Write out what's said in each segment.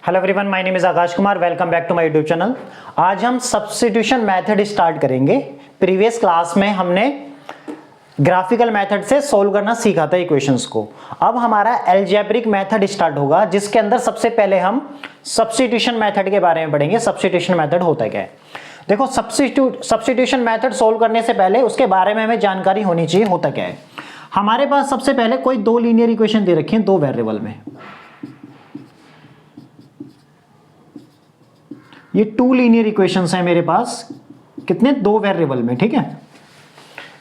Hello everyone, my name is Akash Kumar. Welcome back to my YouTube channel. आज हम substitution method start करेंगे। Previous class में हमने graphical method से सॉल्व करना सीखा था इक्वेशंस को। अब हमारा अलजेब्रिक मेथड स्टार्ट होगा, जिसके अंदर सबसे पहले हम सब्स्टिट्यूशन मेथड के बारे में पढ़ेंगे। सब्स्टिट्यूशन मेथड होता क्या है, देखो सब्स्टिट्यूशन मेथड सोल्व करने से पहले उसके बारे में हमें जानकारी होनी चाहिए होता क्या है। हमारे पास सबसे पहले कोई दो लीनियर इक्वेशन दे रखी है दो वेरिएबल में। ये टू लीनियर इक्वेशंस है मेरे पास, कितने, दो वेरिएबल में, ठीक है।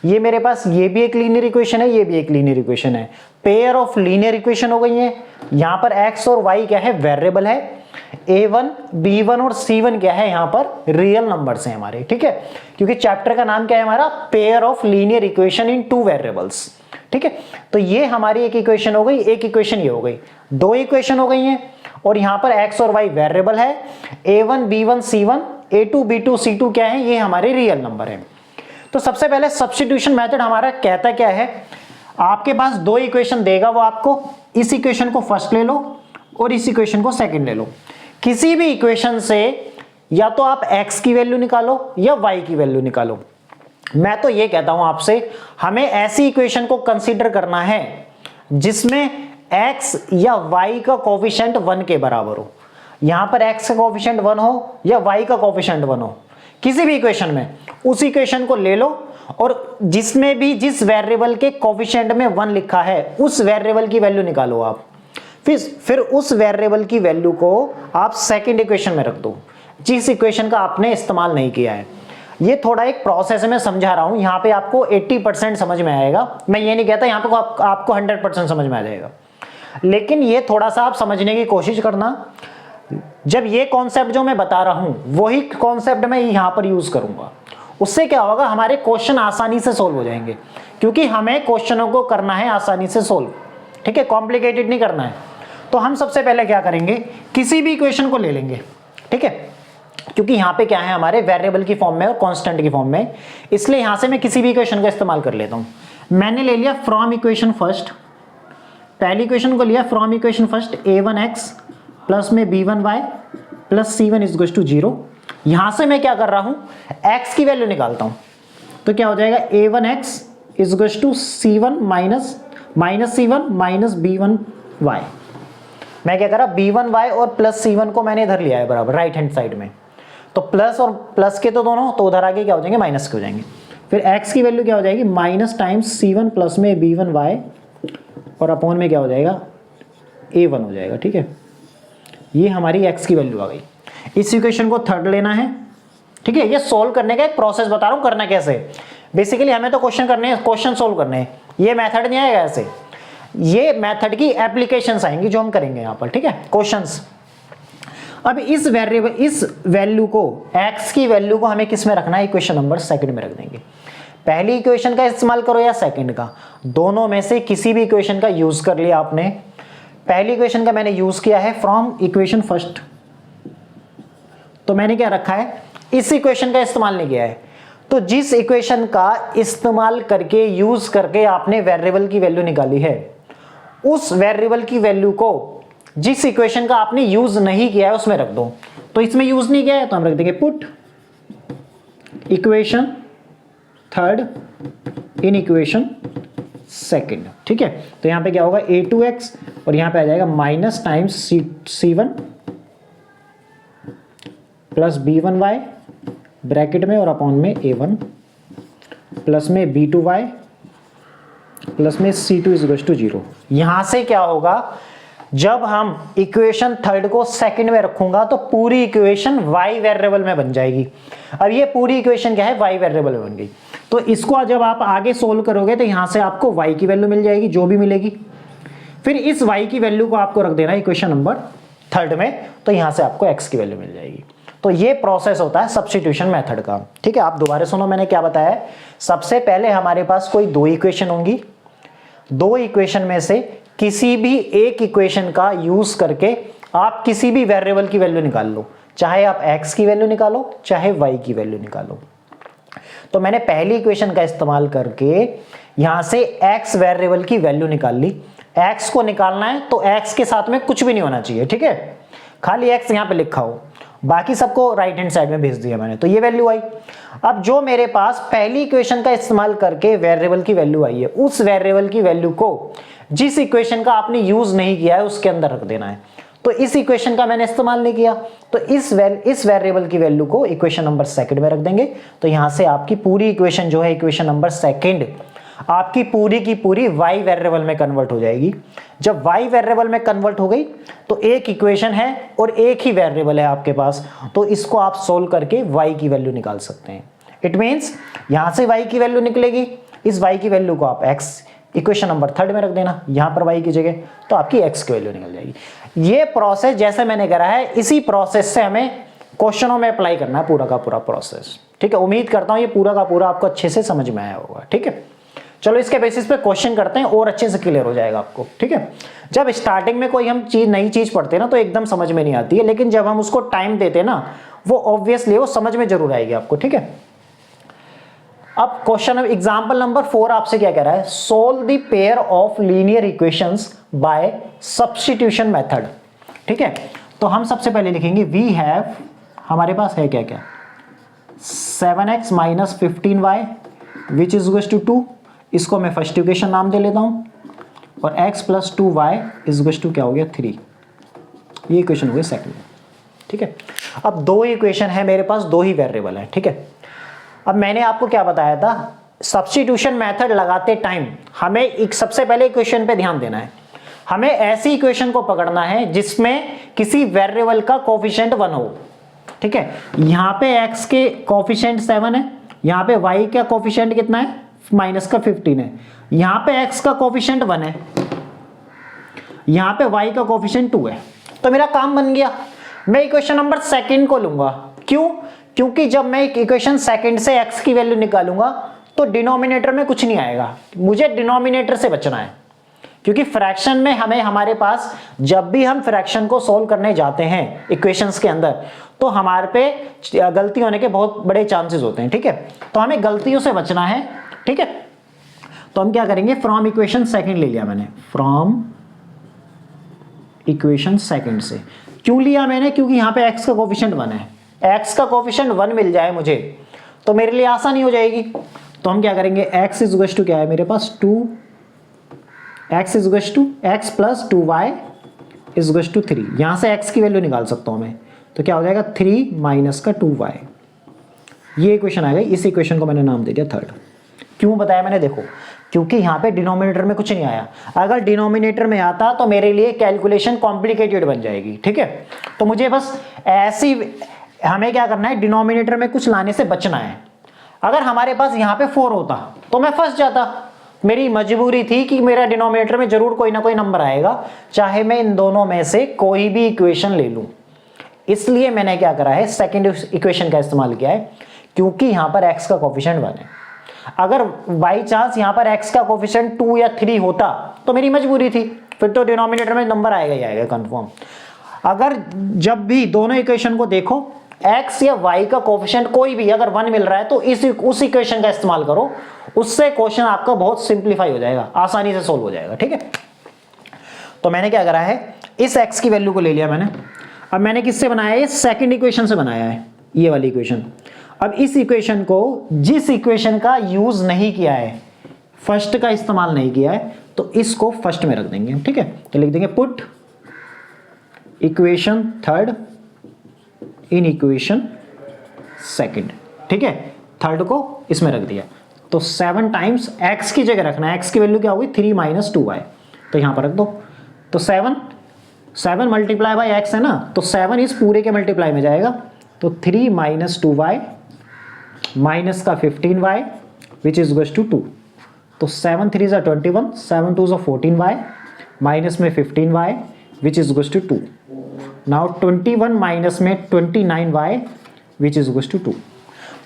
ये मेरे पास ये भी एक लीनियर इक्वेशन है, ये भी एक लीनियर इक्वेशन है। पेयर ऑफ लीनियर इक्वेशन हो गई है। यहां पर x और y क्या है, वेरिएबल है। a1 b1 और c1 क्या है, यहां पर रियल नंबर्स हैं हमारे, ठीक है। क्योंकि चैप्टर का नाम क्या है हमारा, pair of linear equation in two variables, ठीक है। तो ये हमारी एक इक्वेशन हो गई, एक इक्वेशन ये हो गई, दो इक्वेशन हो गई हैं। और यहां पर x और y वेरिएबल है। a1 b1 c1, a2 b2 c2 क्या है, ये हमारे रियल नंबर है। तो सबसे पहले सब्स्टिट्यूशन मेथड हमारा कहता क्या है, आपके पास दो इक्वेशन देगा वो, आपको इस इक्वेशन को फर्स्ट ले लो और इस इक्वेशन को सेकंड ले लो। किसी भी इक्वेशन से या तो आप x की वैल्यू निकालो या y की वैल्यू निकालो। मैं तो ये कहता हूं आपसे, हमें ऐसी इक्वेशन को कंसीडर करना है जिसमें x या y का कोफिशिएंट 1 के बराबर हो। यहां पर x का कोफिशिएंट 1 हो या y का कोफिशिएंट 1 हो, किसी भी इक्वेशन में उस इक्वेशन को ले लो और जिसमें भी जिस वेरिएबल के कोफिशिएंट में 1 लिखा है उस वेरिएबल की वैल्यू निकालो आप। फिर उस वेरिएबल की वैल्यू को आप सेकंड इक्वेशन में रख दो जिस इक्वेशन का आपने इस्तेमाल नहीं किया है। ये थोड़ा एक प्रोसेस है, मैं समझा रहा हूं। यहां पे आपको 80% समझ में आएगा, मैं ये नहीं कहता यहां पे आपको 100% समझ में आ जाएगा, लेकिन ये थोड़ा सा आप समझने की कोशिश करना। जब ये कॉन्सेप्ट जो मैं बता रहा हूं वही कॉन्सेप्ट मैं यहां पर यूज करूंगा, उससे क्या होगा, हमारे क्वेश्चन आसानी से सोल्व हो जाएंगे। क्योंकि हमें क्वेश्चनों को करना है आसानी से सोल्व, ठीक है, कॉम्प्लिकेटेड नहीं करना है। तो हम सबसे पहले क्या करेंगे, किसी भी इक्वेशन को ले लेंगे, ठीक है। क्योंकि यहां पे क्या है, हमारे वेरिएबल की फॉर्म में और कांस्टेंट की फॉर्म में, इसलिए यहां से मैं किसी भी इक्वेशन का इस्तेमाल कर लेता हूं। मैंने ले लिया फ्रॉम इक्वेशन फर्स्ट, पहली इक्वेशन को लिया from equation first, a1x plus में b1y plus c1 is equal to 0। यहां से मैं क्या कर रहा हूं, x की वैल्यू निकालता हूं। तो क्या हो जाएगा, a1x is equal to c1 minus c1 minus b1y। मैं क्या कर रहा, b1y और प्लस c1 को मैंने इधर लिया है बराबर राइट हैंड साइड में। तो प्लस और प्लस के तो दोनों, तो उधर आगे क्या हो जाएंगे, माइनस के हो जाएंगे। फिर x की वैल्यू क्या हो जाएगी, माइनस टाइम्स c1 प्लस में b1y और अपॉन में क्या हो जाएगा, a1 हो जाएगा, ठीक है। ये हमारी x की वैल्यू आ गई। इस इक्वेशन को थर्ड लेना है, ठीक है। ये सोल्व करने का एक प्रोसेस बता रहा हूं, करना कैसे। बेसिकली हमें तो क्वेश्चन करने हैं, क्वेश्चन सोल्व करने हैं, ये मेथड नहीं आएगा ऐसे। ये मेथड की एप्लीकेशंस आएंगी जो हम करेंगे यहां पर, ठीक है, क्वेश्चंस। अब इस वेरिएबल, इस वैल्यू को, x की वैल्यू को हमें किस में रखना है, इक्वेशन नंबर सेकंड में रख देंगे। पहली इक्वेशन का इस्तेमाल करो या सेकंड का, दोनों में से किसी भी इक्वेशन का यूज कर लिया आपने। पहली इक्वेशन का मैंने यूज किया है फ्रॉम इक्वेशन फर्स्ट, तो मैंने क्या रखा है, इस इक्वेशन का इस्तेमाल नहीं किया है। तो जिस इक्वेशन का इस्तेमाल करके, यूज करके आपने वेरिएबल की वैल्यू निकाली है, उस वेरिएबल की वैल्यू को जिस इक्वेशन का आपने यूज नहीं किया है उसमें रख दो। तो इसमें यूज नहीं किया है तो हम रख देंगे put equation third in equation second, ठीक है। तो यहां पे क्या होगा, a2x और यहां पे आ जाएगा minus times c1 plus b1y bracket में और अपॉन में a1 प्लस में b2y प्लस में c2 इज इक्वल टू 0। यहां से क्या होगा, जब हम इक्वेशन थर्ड को सेकंड में रखूंगा तो पूरी इक्वेशन y वेरिएबल में बन जाएगी। अब ये पूरी इक्वेशन क्या है, y वेरिएबल में बन गई। तो इसको जब आप आगे सोल्व करोगे तो यहां से आपको y की वैल्यू मिल जाएगी, जो भी मिलेगी। फिर इस y की वैल्यू को आपको रख देना इक्वेशन नंबर थर्ड में, तो यहां से आपको x की वैल्यू मिल जाएगी। तो ये प्रोसेस होता है सब्स्टिट्यूशन मेथड का, ठीक है। आप दोबारा सुनो, मैंने क्या बताया। सबसे पहले हमारे पास कोई दो इक्वेशन होंगी, दो इक्वेशन में से किसी भी एक इक्वेशन का यूज करके आप किसी भी वेरिएबल की वैल्यू निकाल लो, चाहे आप x की वैल्यू निकालो चाहे y की वैल्यू निकालो। तो मैंने पहली इक्वेशन का इस्तेमाल करके यहां से x वेरिएबल की वैल्यू निकाल ली। x को निकालना है तो x के साथ में कुछ भी नहीं होना चाहिए, ठीक है। खाली x यहाँ पे लिखा हो, बाकी सबको राइट हैंड साइड में भेज दिया मैंने, तो ये वैल्यू आई। अब जो मेरे पास पहली इक्वेशन का इस्तेमाल करके वेरिएबल की वैल्यू आई है, उस वेरिएबल की वैल्यू को जिस इक्वेशन का आपने यूज नहीं किया है उसके अंदर रख देना है। तो इस इक्वेशन का मैंने इस्तेमाल नहीं किया, तो इस वेरिएबल की वैल्यू को इक्वेशन नंबर सेकंड में रख देंगे। तो यहां से आपकी पूरी इक्वेशन जो है इक्वेशन नंबर सेकंड आपकी पूरी की पूरी y वेरिएबल में कन्वर्ट हो जाएगी। जब y वेरिएबल में कन्वर्ट हो गई तो एक इक्वेशन है और एक ही वेरिएबल है आपके पास, तो इसको आप सोल्व करके y की वैल्यू निकाल सकते हैं। इट मींस यहां से y की वैल्यू निकलेगी, इस y की वैल्यू को आप x इक्वेशन नंबर थर्ड में रख देना, यहां पर y की जगह, तो आपकी x की वैल्यू निकल जाएगी। ये प्रोसेस जैसे मैंने करा है, इसी प्रोसेस से हमें क्वेश्चनों में अप्लाई करना है पूरा का पूरा प्रोसेस। ठीक है, उम्मीद करता हूं ये पूरा का पूरा आपको अच्छे से समझ में आया होगा। ठीक है, चलो इसके बेसिस पे क्वेश्चन करते हैं और अच्छे से क्लियर हो जाएगा आपको। ठीक है, जब स्टार्टिंग में कोई हम नई चीज पढ़ते हैं ना तो एकदम समझ में नहीं आती है, लेकिन जब हम उसको टाइम देते हैं ना वो ऑब्वियसली वो समझ में जरूर आएगी आपको। ठीक है, अब क्वेश्चन एग्जांपल नंबर 4 आपसे क्या कह रहा है, solve the pair of linear equations bye substitution method. ठीक है, तो हम सबसे पहले लिखेंगे वी हैव, हमारे पास है क्या क्या 7x minus 15y which is equal to 2, इसको मैं फर्स्ट इक्वेशन नाम दे लेता हूं, और x plus 2y is equal to क्या हो गया 3, ये इक्वेशन हो गई सेकंड। ठीक है, अब दो इक्वेशन है मेरे पास, दो ही वेरिएबल है। ठीक है, अब मैंने आपको क्या बताया था, सब्स्टिट्यूशन मेथड लगाते टाइम हमें एक सबसे पहले इक्वेशन पे ध्यान देना है। हमें ऐसी इक्वेशन को पकड़ना है जिसमें किसी वेरिएबल का कोफिशिएंट 1 हो। ठीक है, यहां पे x के कोफिशिएंट 7 है, यहां पे y का कोफिशिएंट कितना है माइनस का 15 है, यहां पे x का कोफिशिएंट 1 है, यहां पे y का कोफिशिएंट 2 है। तो मेरा काम बन गया, मैं इक्वेशन नंबर सेकंड को लूंगा। क्यों? क्योंकि जब मैं इक्वेशन सेकंड से x की वैल्यू निकालूंगा तो डिनोमिनेटर में कुछ नहीं आएगा, मुझे डिनोमिनेटर से बचना है। क्योंकि फ्रैक्शन में हमारे पास जब भी हम फ्रैक्शन को सोल्व करने जाते हैं इक्वेशंस के अंदर तो हमारे पे गलती होने के बहुत बड़े चांसेस होते हैं। ठीक है, तो हमें गलतियों से बचना है। ठीक है, तो हम क्या करेंगे, फ्रॉम इक्वेशन सेकंड ले लिया मैंने, फ्रॉम इक्वेशन सेकंड से। क्यों लिया मैंने? क्योंकि यहां पे x का कोफिशिएंट 1 है, x का कोफिशिएंट 1 मिल जाए मुझे तो मेरे लिए आसानी हो जाएगी। तो हम क्या करेंगे, x इज इक्वल टू क्या है मेरे पास 2, x is equal to x plus 2y is equal to 3, यहां से x की वैल्यू निकाल सकता हूं मैं, तो क्या हो जाएगा 3 माइनस का 2y, ये इक्वेशन आ गई। इस इक्वेशन को मैंने नाम दे दिया थर्ड। क्यों बताया मैंने? देखो, क्योंकि यहां पे डिनोमिनेटर में कुछ नहीं आया, अगर डिनोमिनेटर में आता तो मेरे लिए कैलकुलेशन कॉम्प्लिकेटेड बन जाएगी। ठीक है, तो मुझे बस ऐसी, हमें क्या करना है, डिनोमिनेटर में कुछ लाने से बचना है। अगर हमारे पास यहां पे 4 होता तो मैं फंस जाता, मेरी मजबूरी थी कि मेरा डिनोमिनेटर में जरूर कोई ना कोई नंबर आएगा, चाहे मैं इन दोनों में से कोई भी इक्वेशन ले लूं। इसलिए मैंने क्या करा है, सेकंड इक्वेशन का इस्तेमाल किया है, क्योंकि यहां पर x का कोफिशिएंट 1 है। अगर बाई चांस यहां पर x का कोफिशिएंट 2 या 3 होता तो मेरी मजबूरी थी, फिर तो डिनोमिनेटर में नंबर आएगा ही आएगा कंफर्म। अगर जब भी दोनों इक्वेशन को देखो, x या y का कोफिशिएंट कोई भी अगर 1 मिल रहा है तो उस इक्वेशन का इस्तेमाल करो, उससे क्वेश्चन आपका बहुत सिंप्लीफाई हो जाएगा, आसानी से सोल्व हो जाएगा। ठीक है, तो मैंने क्या करा है, इस x की वैल्यू को ले लिया मैंने। अब मैंने किससे बनाया है, सेकंड इक्वेशन से बनाया है, ये वाली इक्वेशन। अब इस इक्वेशन को, जिस इक्वेशन का यूज नहीं किया है, फर्स्ट का इस्तेमाल नहीं किया है, तो इसको फर्स्ट में रख देंगे। ठीक है, तो लिख देंगे put equation third in equation second. ठीक है, थर्ड को इसमें रख दिया, तो 7 टाइम्स x की जगह रखना है, x की वैल्यू क्या होगी 3 माइनस 2y, तो यहां पर रख दो। तो 7 मल्टीप्लाई बाई x है ना, तो 7 इस पूरे के मल्टीप्लाई में जाएगा, तो 3 माइनस 2y माइनस का 15y which is equal to 2, तो 7 3 जा 21, 7 2 जा 14y माइनस में 15y which is equal to 2। Now 21 minus में 29y which is equal to 2।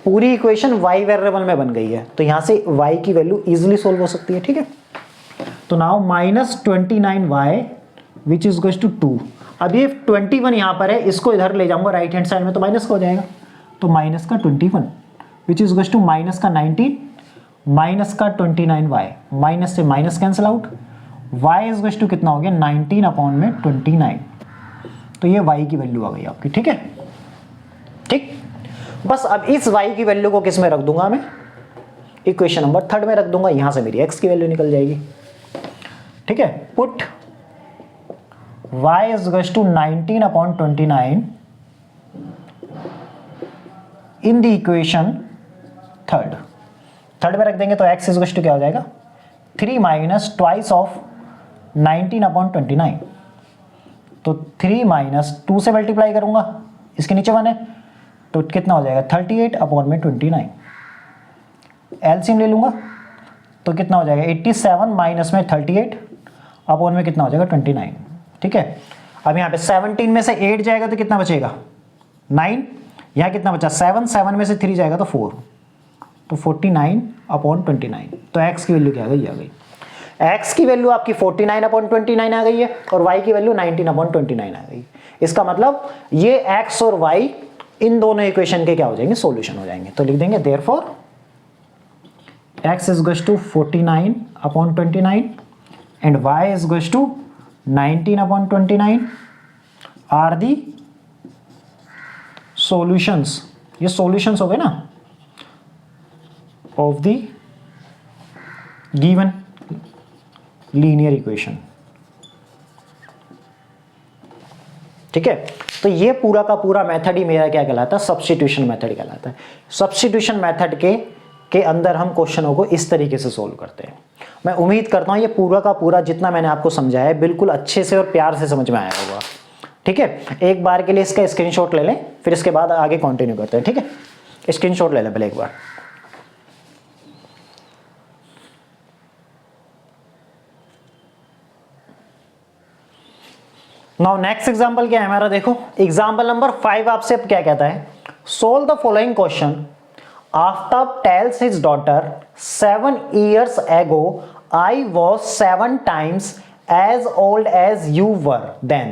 पूरी इक्वेशन y वेरिएबल में बन गई है, तो यहां से y की वैल्यू इजीली सोल्व हो सकती है। ठीक है, तो now minus 29y which is equal to 2। अब ये 21 यहां पर है, इसको इधर ले जाऊंगा राइट हैंड साइड में तो माइनस का हो जाएगा, तो माइनस का 21 which is equal to minus का 19 माइनस का 29y, माइनस से minus cancel out, y is equal to कितना हो गया 19 अपॉन में 29। तो ये y की वैल्यू आ गई आपकी, ठीक है। ठीक, बस अब इस y की वैल्यू को किस में रख दूंगा मैं, इक्वेशन नंबर 3 में रख दूंगा, यहां से मेरी x की वैल्यू निकल जाएगी, ठीक है। Put y is equal to 19/29 in the equation third में रख देंगे तो x इज इक्वल टू क्या हो जाएगा, 3 माइनस ट्वाइस ऑफ 19/29, तो 3 माइनस 2 से मल्टीप्लाई करूंगा, इसके नीचे 1 है तो कितना हो जाएगा 38/29, एलसीएम ले लूंगा तो कितना हो जाएगा 87 माइनस में 38 अपॉन में कितना हो जाएगा 29, ठीक है। अब यहाँ पे 17 में से 8 जाएगा तो कितना बचेगा 9, यहाँ कितना बचा 7 में से 3 जाएगा तो 4, तो 49/29, तो x की वैल्यू क्या आ गई, आ गई x की वैल्यू आपकी 49/29 आ गई है और y की वैल्यू 19/29 आ गई। इसका मतलब ये x और y इन दोनों इक्वेशन के क्या हो जाएंगे, सॉल्यूशन हो जाएंगे। तो लिख देंगे therefore x is equals to 49/29 and y is equals to 19/29 are the solutions, ये solutions हो गए ना of the given linear equation, ठीक है। तो ये पूरा का पूरा मेथड ही मेरा क्या कहलाता है, सब्स्टिट्यूशन मेथड कहलाता है। सब्स्टिट्यूशन मेथड के अंदर हम क्वेश्चनों को इस तरीके से सोल्व करते हैं। मैं उम्मीद करता हूं ये पूरा का पूरा जितना मैंने आपको समझाया है बिल्कुल अच्छे से और प्यार से समझ में आया होगा, ठीक है। एक बार के लिए इसका स्क्रीनशॉट ले लें, फिर इसके बाद आगे कंटिन्यू करते हैं, ठीक है। स्क्रीनशॉट ले लें पहले एक बार। नाउ नेक्स्ट एग्जांपल क्या है हमारा, देखो एग्जांपल नंबर 5 आपसे अब क्या कहता है, solve the following question. Aftab tales his daughter 7 years ago I was 7 times as old as you were then.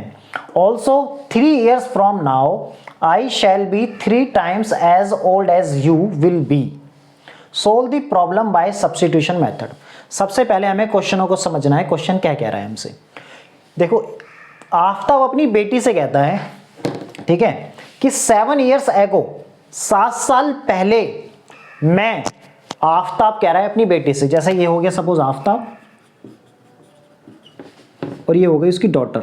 Also 3 years from now I shall be 3 times as old as you will be. Solve the problem by substitution method. सबसे पहले हमें क्वेश्चनों को समझना है, question क्या कह रहा है हमसे। देखो आफ्ताब अपनी बेटी से कहता है, ठीक है, कि 7 years ago 7 साल पहले मैं, आफ्ताब कह रहा है अपनी बेटी से, जैसे ये हो गया सपोज आफ्ताब और ये हो गई उसकी डॉटर,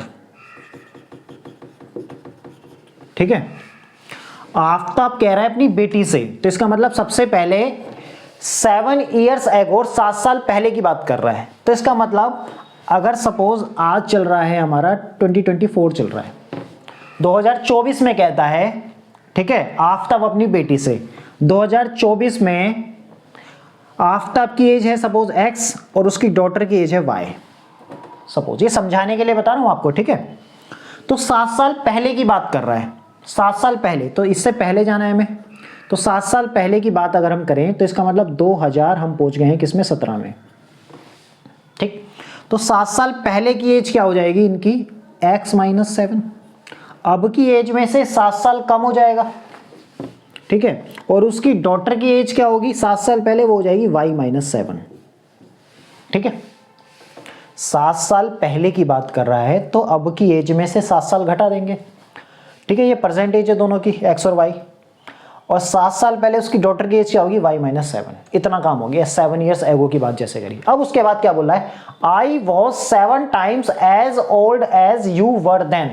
ठीक है। आफ्ताब कह रहा है अपनी बेटी से, तो इसका मतलब सबसे पहले 7 years ago और 7 साल पहले की बात कर रहा है। तो इसका मतलब अगर सपोज आज चल रहा है हमारा 2024 चल रहा है, 2024 में कहता है, ठीक है, आफ्ताब अपनी बेटी से 2024 में आफ्ताब की एज है सपोज x और उसकी डॉटर की एज है y, सपोज, ये समझाने के लिए बता रहा हूं आपको, ठीक है। तो 7 साल पहले की बात कर रहा है, 7 साल पहले, तो इससे पहले जाना है हमें, तो 7 साल पहले की बात अगर हम करें तो इसका मतलब 2000 हम पहुंच गए हैं किसमें, 17 में, ठीक। तो 7 साल पहले की एज क्या हो जाएगी इनकी, x - 7, अब की एज में से 7 साल कम हो जाएगा, ठीक है, और उसकी डॉटर की एज क्या होगी 7 साल पहले, वो हो जाएगी y - 7, ठीक है। 7 साल पहले की बात कर रहा है तो अब की एज में से 7 साल घटा देंगे, ठीक है, ये परसेंटेज है दोनों की x और y, और 7 साल पहले उसकी डॉटर की एज क्या होगी y - 7, इतना काम हो गया। 7 years ago की बात जैसे करी। अब उसके बाद क्या बोल रहा है, I was 7 times as old as you were then.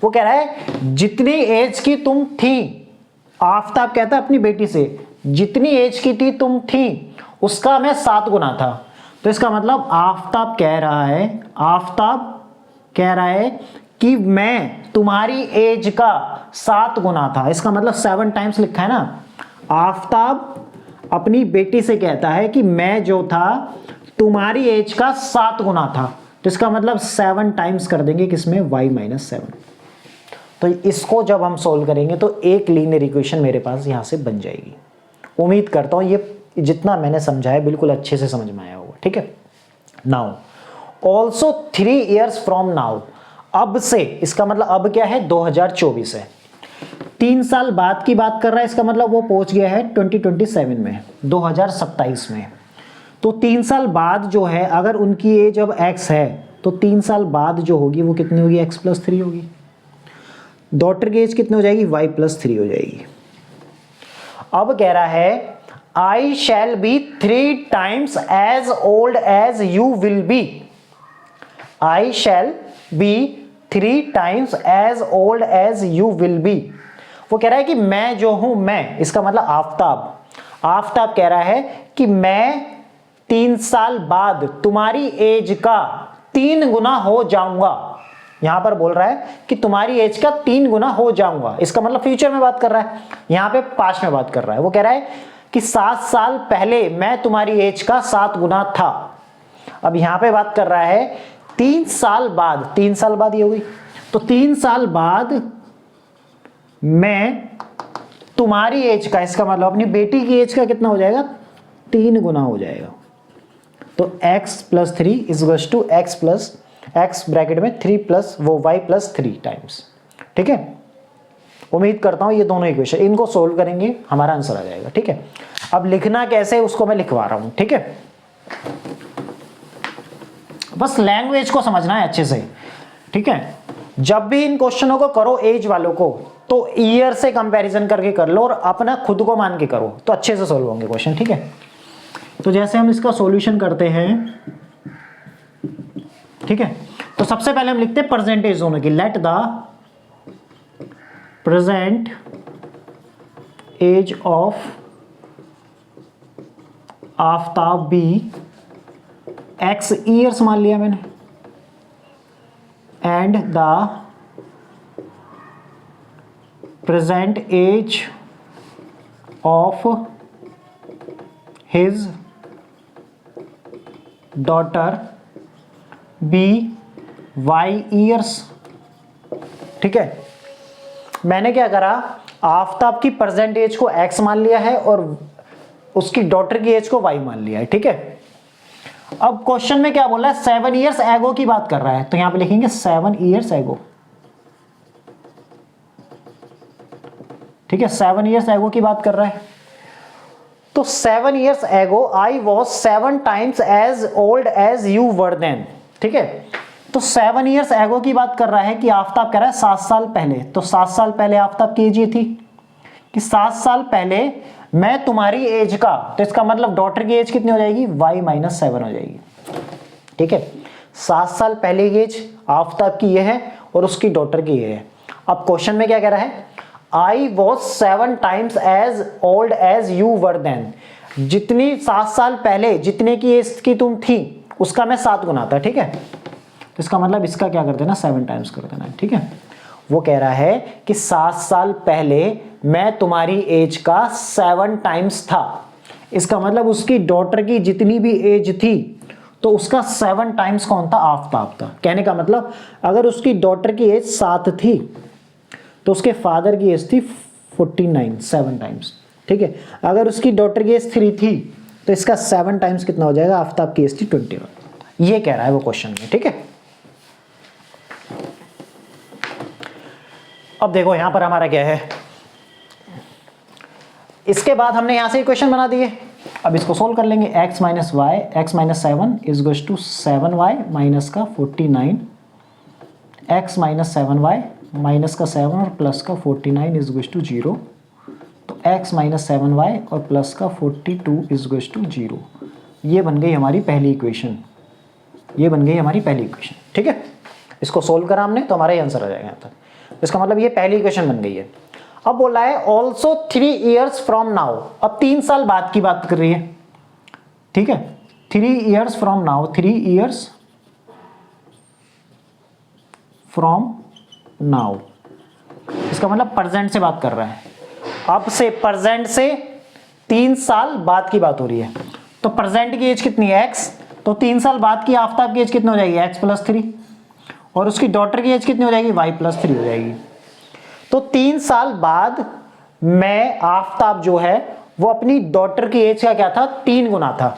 वो कह रहा है जितनी एज की तुम थी, आफ्ताब कहता है अपनी बेटी से, जितनी एज की थी तुम थी उसका मैं 7 गुना था। तो इसका मतलब आफ्ताब कह रहा है कि मैं तुम्हारी एज का 7 गुना था। इसका मतलब 7 टाइम्स लिखा है ना। आफ्ताब अपनी बेटी से कहता है कि मैं जो था तुम्हारी एज का 7 गुना था, तो इसका मतलब 7 टाइम्स कर देंगे किसमें, y - 7। तो इसको जब हम सोल्व करेंगे तो एक लीनियर इक्वेशन मेरे पास यहां से बन जाएगी। उम्मीद करता हूं ये जितना मैंने समझाया बिल्कुल अच्छे से समझ में आया होगा, ठीक है। Now also 3 years from now, अब से, इसका मतलब अब क्या है 2024 है, 3 साल बाद की बात कर रहा है, इसका मतलब वो पहुंच गया है 2027 में, 2027 में। तो 3 साल बाद जो है, अगर उनकी एज अब x है तो 3 साल बाद जो होगी वो कितनी होगी, x + 3 होगी। डॉटर की एज कितनी हो जाएगी, y+3 हो जाएगी। अब कह रहा है आई shall be 3 times as old as you will be, I shall be 3 times as old as you will be। वो कह रहा है कि मैं जो हूं, मैं इसका मतलब आफताब, आफताब कह रहा है कि मैं 3 साल बाद तुम्हारी एज का 3 गुना हो जाऊंगा। यहां पर बोल रहा है कि तुम्हारी एज का 3 गुना हो जाऊंगा, इसका मतलब फ्यूचर में बात कर रहा है, यहां पे पास्ट में बात कर रहा है। वो कह रहा है कि 7 साल पहले मैं तुम्हारी एज का 7 गुना था। अब यहां पे बात कर रहा है 3 साल बाद, 3 साल बाद ये होगी, तो 3 साल बाद मैं तुम्हारी एज का, इसका मतलब अपनी बेटी की एज का कितना हो जाएगा, 3 गुना हो जाएगा। तो x+3 is to x bracket में 3 प्लस वो y+3 टाइम्स। ठीक है, उम्मीद करता हूं ये दोनों इक्वेशन, इनको सोल्व करेंगे हमारा आंसर आ जाएगा। ठीक है, अब लिखना कैसे उसको मैं लिखवा रहा हूं। ठीक है, बस लैंग्वेज को समझना है अच्छे से। ठीक है, जब भी इन क्वेश्चनों को करो एज वालों को, तो ईयर से कंपैरिजन करके कर लो और अपना खुद को मान के करो, तो अच्छे से सोल्व होंगे क्वेश्चन। ठीक है, तो जैसे हम इसका सॉल्यूशन करते हैं, ठीक है, तो सबसे पहले हम लिखते हैं परसेंटेज दोनों की। Let the present age of Aftab be x years मान लिया मैंने, and the present age of his daughter be y years. ठीक है, मैंने क्या करा, आफताब की प्रेजेंट एज को x मान लिया है और उसकी डॉटर की एज को y मान लिया है। ठीक है, अब क्वेश्चन में क्या बोला है, 7 इयर्स एगो की बात कर रहा है, तो यहां पे लिखेंगे 7 इयर्स एगो। ठीक है, 7 इयर्स एगो की बात कर रहा है, तो 7 years ago I was 7 times as old as you were then. ठीक है, तो 7 इयर्स एगो की बात कर रहा है कि आफताब कह रहा है 7 साल पहले, तो 7 साल पहले आफताब की एज ये थी कि 7 साल पहले मैं तुम्हारी एज का, तो इसका मतलब डॉटर की एज कितनी हो जाएगी, y-7 हो जाएगी। ठीक है, 7 साल पहले की एज आफताब की ये है और उसकी डॉटर की ये है। अब क्वेश्चन में क्या कह रहा है, I was 7 times as old as you were then, जितनी 7 साल पहले जितने की एज की तुम थी उसका मैं 7 गुना था। ठीक है, तो इसका मतलब इसका क्या कर देना, 7 times कर देना। ठीक है, वो कह रहा है कि 7 साल पहले मैं तुम्हारी एज का 7 times था, इसका मतलब उसकी डॉटर की जितनी भी एज थी तो उसका 7 times कौन था, आफताब था। कहने का मतलब अगर उसकी डॉटर की एज 7 थी तो उसके फादर की एज थी 49, 7 times। ठीक है, अगर उसकी डॉटर की एज 3 थी तो इसका 7 times कितना हो जाएगा, आफताब की एज थी 21। ये कह रहा है वो क्वेश्चन में। ठीक है, अब देखो यहां पर हमारा क्या है, इसके बाद हमने यहां से इक्वेशन बना दिए, अब इसको सोल्व कर लेंगे। x - 7 is to 7y minus का 49, x - 7y माइनस का 7 और प्लस का 49 इज टू 0, तो x - 7y और प्लस का 42 इज टू 0। ये बन गई हमारी पहली इक्वेशन, ये बन गई हमारी पहली इक्वेशन। ठीक है, इसको सोल्व करा हमने तो हमारा ये आंसर आ जाएगा यहाँ तक। इसका मतलब ये पहली इक्वेशन बन गई है। अब बोला है ऑल्सो 3 years फ्रॉम नाउ, अब 3 साल बाद की बात कर रही है। ठीक है, 3 years from now, 3 years from now, इसका मतलब प्रेजेंट से बात कर रहा है। अब से प्रेजेंट से 3 साल बाद की बात हो रही है, तो प्रेजेंट की एज कितनी है, x, तो 3 साल बाद की आफताब की एज कितनी हो जाएगी, x+3, और उसकी डॉटर की एज कितनी हो जाएगी, y+3 हो जाएगी। तो 3 साल बाद मैं आफताब जो है वो अपनी डॉटर की एज का क्या था, 3 गुना था,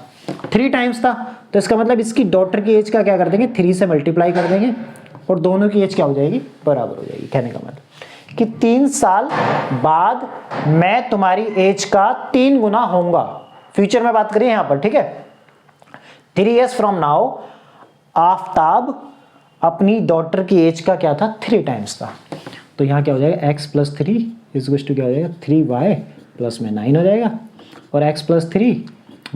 3 times था, तो इसका मतलब इसकी डॉटर की एज का क्या कर देंगे, 3 से मल्टीप्लाई कर देंगे और दोनों की एज क्या हो जाएगी, बराबर हो जाएगी। कहने का मतलब कि 3 साल बाद मैं तुम्हारी एज का 3 गुना होऊंगा, फ्यूचर में बात करिए यहां पर। ठीक है, 3 years फ्रॉम नाउ आफताब अपनी डॉटर की एज का क्या था, 3 times था। तो यहाँ क्या हो जाएगा x प्लस 3 इज टू क्या हो जाएगा 3y प्लस में 9 हो जाएगा, और x प्लस 3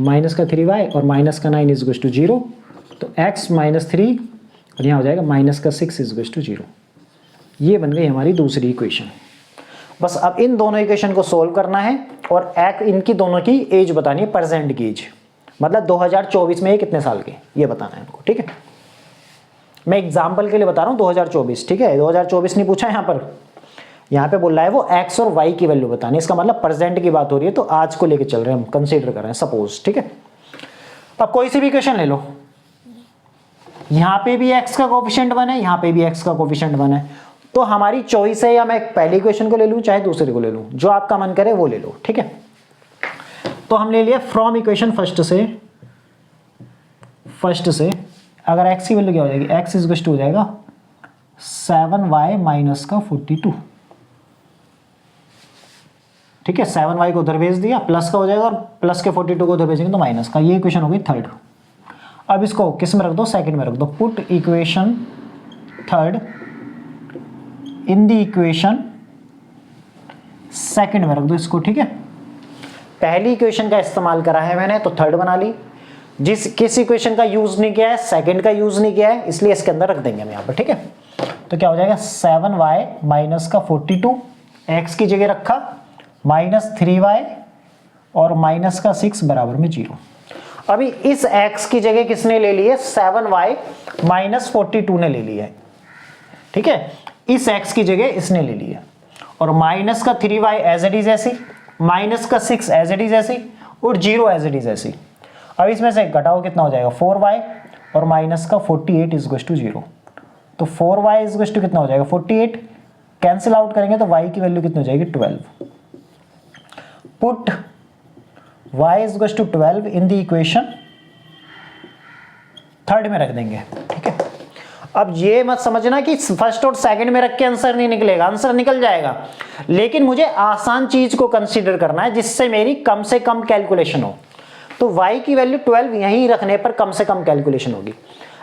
माइनस का 3y और माइनस का 9 इज टू 0, तो x माइनस 3 और यहाँ हो जाएगा माइनस का 6 इज टू 0। ये बन गई हमारी दूसरी इक्वेशन। बस अब इन दोनों इक्वेशन को सोल्व करना है और इनकी दोनों की एज बतानी है, प्रेजेंट की एज, मतलब 2024 में ये कितने साल के, ये बताना है इनको, ठीक है। मैं एग्जाम्पल के लिए बता रहा हूँ 2024, ठीक है, 2024 नहीं पूछा यहाँ पे बोल रहा है वो x और y की वैल्यू बतानी, इसका मतलब प्रेजेंट की बात हो रही है, तो आज को लेके चल रहे हैं हम, कंसीडर कर रहे हैं सपोज, ठीक है। अब कोई सी भी इक्वेशन ले लो, यहाँ पे भी x का कोफिशिएंट 1 है, यहाँ पे भी x का कोफिशिएंट 1 है, तो हमारी चॉइस है या मैं पहली इक्वेशन को ले लूँ चाहे दूसरे को ले लूँ, जो आपका मन करे वो ले लो, ठीक है। तो हम ले लिया फ्रॉम इक्वेशन फर्स्ट से अगर x की वैल्यू क्या हो जाएगी, x इज टू हो जाएगा 7y माइनस का 42, ठीक है। 7y को उधर भेज दिया, प्लस का हो जाएगा, और प्लस के 42 को उधर भेजेंगे तो माइनस का। ये इक्वेशन हो गई थर्ड। अब इसको किस में रख दो, सेकंड में रख दो। Put equation third in the equation second में रख दो इसको, ठीक है। पहली इक्वेशन का इस्तेमाल करा है मैंने तो थर्ड बना ली, किस इक्वेशन का यूज नहीं किया है, सेकंड का यूज नहीं किया है, इसलिए इसके अंदर रख देंगे हम यहाँ पर, ठीक है। तो क्या हो जाएगा 7y माइनस का 42, x की जगह रखा माइनस 3y और माइनस का 6 बराबर में 0। अभी इस x की जगह किसने ले ली है, 7y माइनस 42 ने ले लिया है, ठीक है। इस x की जगह इसने ले लिया, और माइनस का 3y एज इट इज ऐसी, माइनस का 6 एज इट इज ऐसी, और 0 एज इट इज ऐसी। अब इसमें से घटाओ कितना हो जाएगा 4y और माइनस का 48 इज टू 0, तो 4y इज टू कितना हो जाएगा 48, कैंसिल आउट करेंगे तो y की वैल्यू कितनी हो जाएगी 12। Put y is to 12 in the equation third में रख देंगे, ठीक है। अब ये मत समझना कि फर्स्ट और सेकंड में रख के आंसर नहीं निकलेगा, आंसर निकल जाएगा, लेकिन मुझे आसान चीज को कंसीडर करना है जिससे मेरी कम से कम कैलकुलेशन हो। तो y की वैल्यू 12 यहीं रखने पर कम से कम कैलकुलेशन होगी।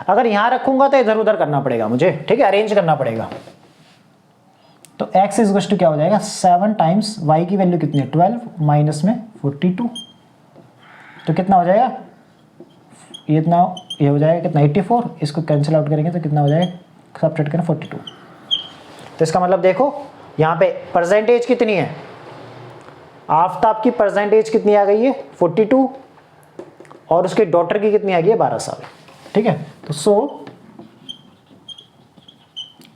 अगर यहां रखूंगा तो इधर उधर करना पड़ेगा मुझे, ठीक है, अरेंज करना पड़ेगा। तो x इज टू क्या हो जाएगा 7 टाइम्स y की वैल्यू कितनी है 12 माइनस में 42, तो कितना हो जाएगा ये हो जाएगा कितना 84, इसको कैंसिल आउट करेंगे तो कितना हो जाएगा, सब्ट्रैक्ट करें 42। तो इसका मतलब देखो यहाँ पे परसेंटेज कितनी है, आफताब की परसेंटेज कितनी आ गई है 42, और उसके डॉटर की कितनी आ गई है 12 साल, ठीक है। तो so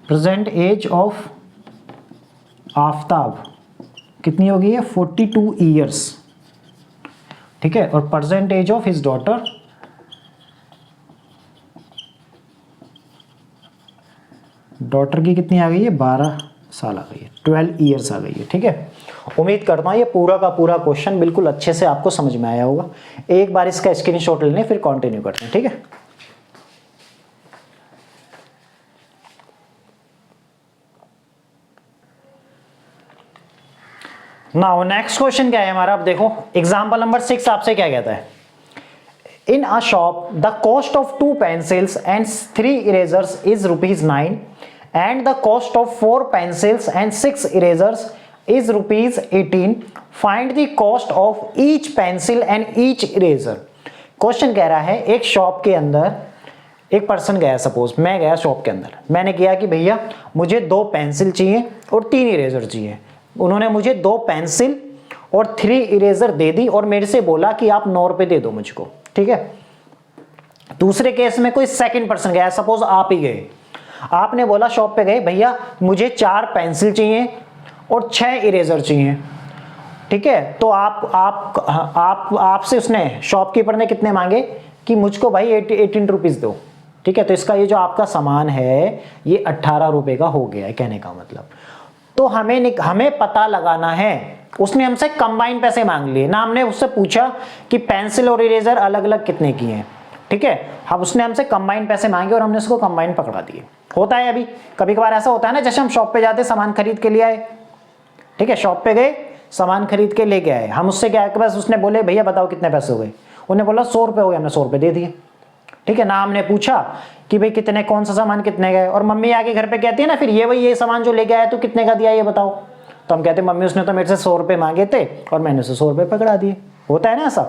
present age of Aftab कितनी हो गई है 42 ईयर्स, ठीक है, और present age of his daughter की कितनी आ गई है 12 साल आ गई है, 12 ईयर्स आ गई है, ठीक है। उम्मीद करता हूँ ये पूरा का पूरा क्वेश्चन बिल्कुल अच्छे से आपको समझ में आया होगा। एक बार इसका स्क्रीनशॉट लेने फिर कंटिन्यू करते हैं, ठीक है। नाउ नेक्स्ट क्वेश्चन क्या है हमारा, अब देखो एग्जांपल नंबर 6 आपसे क्या कहता है। In a shop the cost of 2 pencils and 3 erasers is ₹9 and the cost of 4 pencils and 6 erasers is ₹18. Find the cost of each pencil and each eraser. Question कह रहा है एक शॉप के अंदर एक पर्सन गया, सपोज मैं गया शॉप के अंदर, मैंने किया कि भैया मुझे 2 पेंसिल चाहिए और 3 इरेजर चाहिए। उन्होंने मुझे 2 पेंसिल और 3 इरेजर दे दी और मेरे से बोला कि आप 9 रुपए दे दो मुझको, ठीक है। दूसरे केस में कोई सेकंड पर्सन गया, सपोज आप ही गए, आपने बोला शॉप पे गए भैया मुझे 4 पेंसिल चाहिए और 6 इरेजर चाहिए, ठीक है। तो आपसे उसने शॉपकीपर ने कितने मांगे कि मुझको भाई 18 रुपीज दो, ठीक है। तो इसका ये जो आपका सामान है ये 18 रुपए का हो गया है, कहने का मतलब। तो हमें पता लगाना है, उसने हमसे कंबाइन पैसे मांग लिए ना, हमने उससे पूछा कि पेंसिल और इरेजर अलग अलग कितने की हैं, ठीक है। अब उसने हमसे कंबाइन पैसे मांगे और हमने उसको कंबाइन पकड़ा दिए। होता है अभी कभी कभार ऐसा होता है ना, जैसे हम शॉप पे जाते सामान खरीद के लिए आए, ठीक है, शॉप पे गए सामान खरीद के लेके आए, हम उससे क्या है, बस उसने बोले भैया बताओ कितने पैसे हो गए, उन्हें बोला 100 रुपए हो गए, हमने 100 रुपए दे दिए, ठीक है ना। हमने पूछा कि भाई कितने, कौन सा सामान कितने का है, और मम्मी आके घर पे कहती है ना फिर ये भाई ये सामान जो लेके आया तू कितने का दिया ये बताओ, तो हम कहते हैं मम्मी उसने तो मेरे से 100 रुपये मांगे थे और मैंने उसे 100 रुपये पकड़ा दिए। होता है ना ऐसा।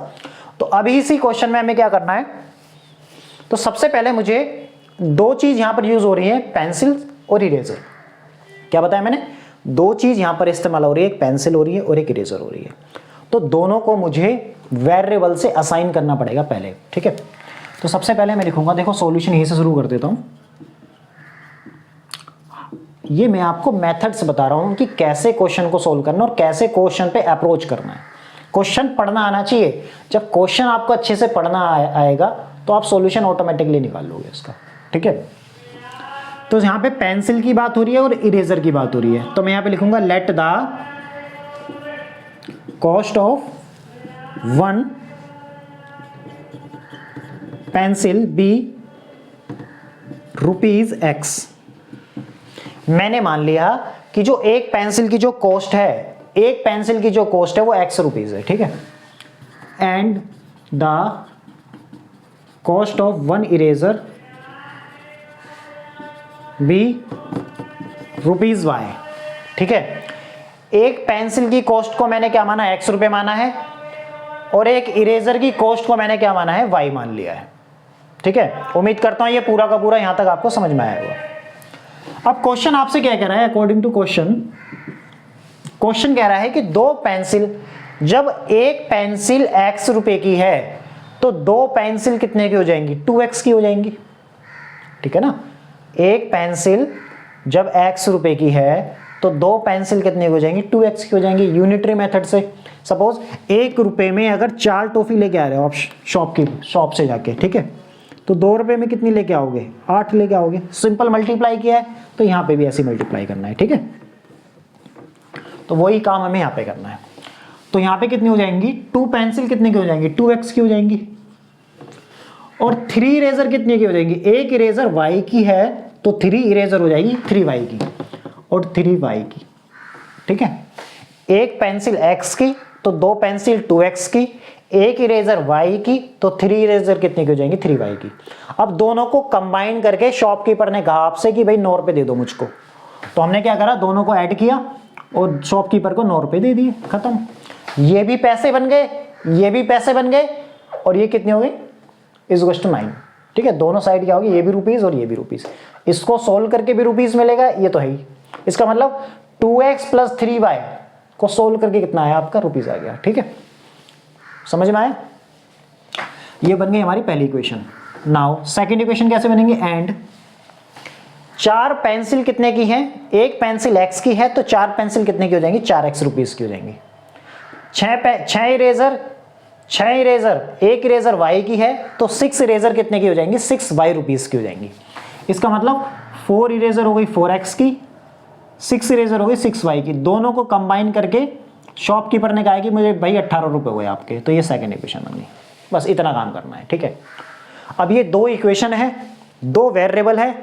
तो अभी इसी क्वेश्चन में हमें क्या करना है, तो सबसे पहले मुझे दो चीज यहां पर यूज हो रही है, पेंसिल और इरेजर। क्या बताया मैंने, दो चीज यहां पर इस्तेमाल हो रही है, एक पेंसिल हो रही है और एक इरेजर हो रही है। तो दोनों को मुझे वेरिएबल से असाइन करना पड़ेगा पहले, ठीक है। तो सबसे पहले मैं लिखूंगा, देखो सॉल्यूशन यहीं से शुरू कर देता हूं। ये मैं आपको मेथड्स बता रहा हूं कि कैसे क्वेश्चन को सोल्व करना और कैसे क्वेश्चन पे अप्रोच करना है। क्वेश्चन पढ़ना आना चाहिए। जब क्वेश्चन आपको अच्छे से पढ़ना आएगा तो आप सॉल्यूशन ऑटोमेटिकली निकाल लोगे इसका, ठीक है। तो यहां पे पेंसिल की बात हो रही है और इरेजर की बात हो रही है, तो मैं यहां पे लिखूंगा let the cost of one pencil be ₹X। मैंने मान लिया कि जो एक पेंसिल की जो कॉस्ट है, एक पेंसिल की जो कॉस्ट है वो ₹X है, ठीक है। And the cost of one eraser be ₹Y, ठीक है। एक पेंसिल की कॉस्ट को मैंने क्या माना, X रुपए माना है, और एक इरेजर की कॉस्ट को मैंने क्या माना है, Y मान लिया है, ठीक है। उम्मीद करता हूं ये पूरा का पूरा यहां तक आपको समझ में आया होगा। अब क्वेश्चन आपसे क्या कह रहा है, अकॉर्डिंग टू क्वेश्चन, क्वेश्चन कह रहा है कि दो पेंसिल, जब एक पेंसिल X रुपए की है तो दो पेंसिल कितने की हो जाएंगी, 2X की हो जाएंगी, ठीक है ना। एक पेंसिल जब X रुपए की है तो दो पेंसिल कितने की हो जाएंगी, 2X की हो जाएंगी। यूनिटरी मेथड से सपोज 1 रुपए में अगर 4 टॉफी लेके आ रहे हो आप शॉप से जाके, ठीक है, तो 2 रुपए में कितनी लेके आओगे, 8 लेके आओगे। सिंपल मल्टीप्लाई किया है तो यहां पे भी ऐसे मल्टीप्लाई करना है, ठीक है। तो वही काम हमें यहां पे करना है। तो यहां पे कितनी हो जाएंगी, 2 पेंसिल कितने की हो जाएंगी, 2X की हो जाएंगी, और 3 इरेजर कितने की हो जाएंगी, एक इरेजर Y की है तो 3 इरेजर हो जाएगी 3Y की और 3Y की, ठीक है। एक पेंसिल X की तो दो पेंसिल 2X की, एक इरेजर Y की तो 3 इरेजर कितने की हो जाएंगी, 3Y की। अब दोनों को कंबाइन करके शॉपकीपर ने कहा आपसे कि भाई 9 रुपए दे दो मुझको, तो हमने क्या करा, दोनों को ऐड किया और शॉपकीपर को 9 रुपए दे दिए, खत्म। ये भी पैसे बन गए, ये भी पैसे बन गए, और ये कितने हो गए, इज 9, ठीक है। दोनों साइड क्या होगी, ये भी रुपीज और ये भी रुपीज। इसको सोल्व करके भी रुपीज मिलेगा, ये तो है ही। इसका मतलब 2X + 3Y को सोल्व करके कितना आया आपका, रुपीज आ गया, ठीक है। समझ में आया। ये बन गई हमारी पहली इक्वेशन। नाउ सेकंड इक्वेशन कैसे बनेंगे, एंड 4 पेंसिल कितने की है, एक पेंसिल X की है तो 4 पेंसिल कितने की हो जाएंगी, 4X रुपीज की हो जाएंगी। 6 इरेजर एक इरेजर Y की है तो 6 इरेजर कितने की हो जाएंगी, 6Y रुपीज की हो जाएंगी। इसका मतलब 4 इरेजर हो गई 4X की, 6 इरेजर हो गई 6Y की। दोनों को कंबाइन करके शॉपकीपर ने कहा कि मुझे भाई 18 रुपए हुए आपके, तो ये सेकंड इक्वेशन बन गई। बस इतना काम करना है, ठीक है। अब ये दो इक्वेशन है, दो वेरिएबल है,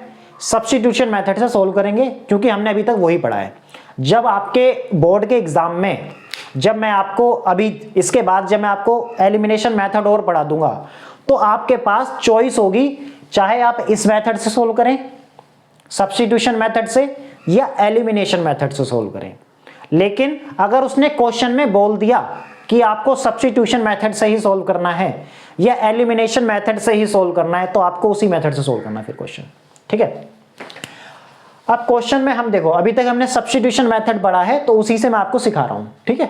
सब्स्टिट्यूशन मेथड से सोल्व करेंगे क्योंकि हमने अभी तक वही पढ़ा है। जब आपके बोर्ड के एग्जाम में, जब मैं आपको अभी इसके बाद जब मैं आपको एलिमिनेशन मेथड और पढ़ा दूंगा तो आपके पास चॉइस होगी, चाहे आप इस मेथड से सोल्व करें, सब्स्टिट्यूशन मेथड से, या एलिमिनेशन मेथड से सोल्व करें। लेकिन अगर उसने क्वेश्चन में बोल दिया कि आपको सब्स्टिट्यूशन मेथड से ही सोल्व करना है या एलिमिनेशन मेथड से ही सोल्व करना है, तो आपको उसी मेथड से सोल्व करना है फिर क्वेश्चन, ठीक है। अब क्वेश्चन में हम देखो, अभी तक हमने सब्स्टिट्यूशन मेथड पढ़ा है तो उसी से मैं आपको सिखा रहा हूं, ठीक है।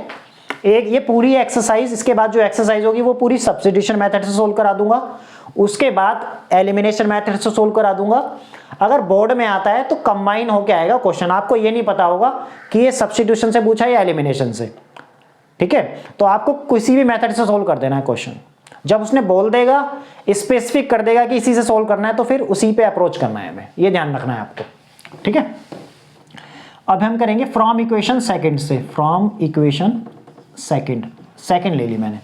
एक ये पूरी एक्सरसाइज, इसके बाद जो एक्सरसाइज होगी वो पूरी सब्स्टिट्यूशन मेथड से सोल्व करा दूंगा, उसके बाद एलिमिनेशन मेथड से सोल्व करा दूंगा। अगर बोर्ड में आता है तो कंबाइन होके आएगा क्वेश्चन, आपको ये नहीं पता होगा कि ये सब्स्टिट्यूशन से पूछा है या एलिमिनेशन से, ठीक है। तो आपको किसी भी मेथड से सोल्व कर देना है क्वेश्चन। जब उसने बोल देगा, स्पेसिफिक कर देगा कि इसी से सोल्व करना है, तो फिर उसी पे अप्रोच करना है हमें, ये ध्यान रखना है आपको, ठीक है। अब हम करेंगे फ्रॉम इक्वेशन सेकंड से, फ्रॉम इक्वेशन सेकंड ले ली मैंने,